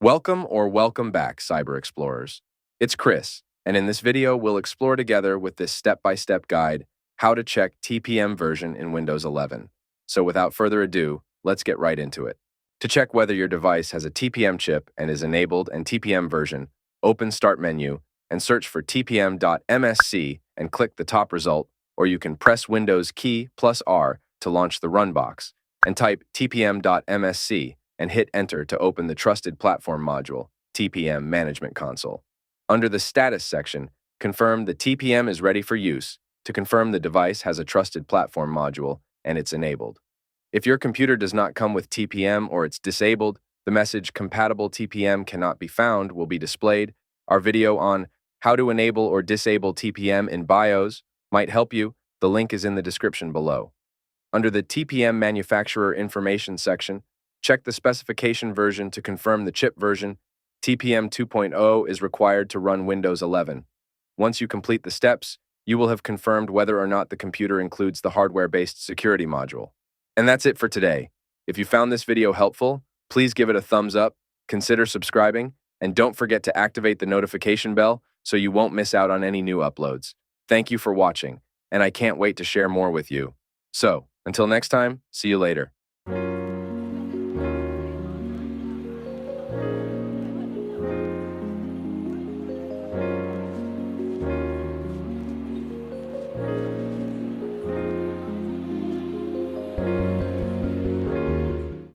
Welcome back, Cyber Explorers. It's Chris, and in this video, we'll explore together with this step-by-step guide how to check TPM version in Windows 11. So without further ado, let's get right into it. To check whether your device has a TPM chip and is enabled and TPM version, open Start menu and search for tpm.msc and click the top result, or you can press Windows key plus R to launch the run box and type tpm.msc and hit Enter to open the Trusted Platform module, TPM Management Console. Under the Status section, confirm the TPM is ready for use to confirm the device has a Trusted Platform module and it's enabled. If your computer does not come with TPM or it's disabled, the message Compatible TPM cannot be found will be displayed. Our video on how to enable or disable TPM in BIOS might help you. The link is in the description below. Under the TPM Manufacturer Information section, check the specification version to confirm the chip version. TPM 2.0 is required to run Windows 11. Once you complete the steps, you will have confirmed whether or not the computer includes the hardware-based security module. And that's it for today. If you found this video helpful, please give it a thumbs up, consider subscribing, and don't forget to activate the notification bell so you won't miss out on any new uploads. Thank you for watching, and I can't wait to share more with you. So, until next time, see you later.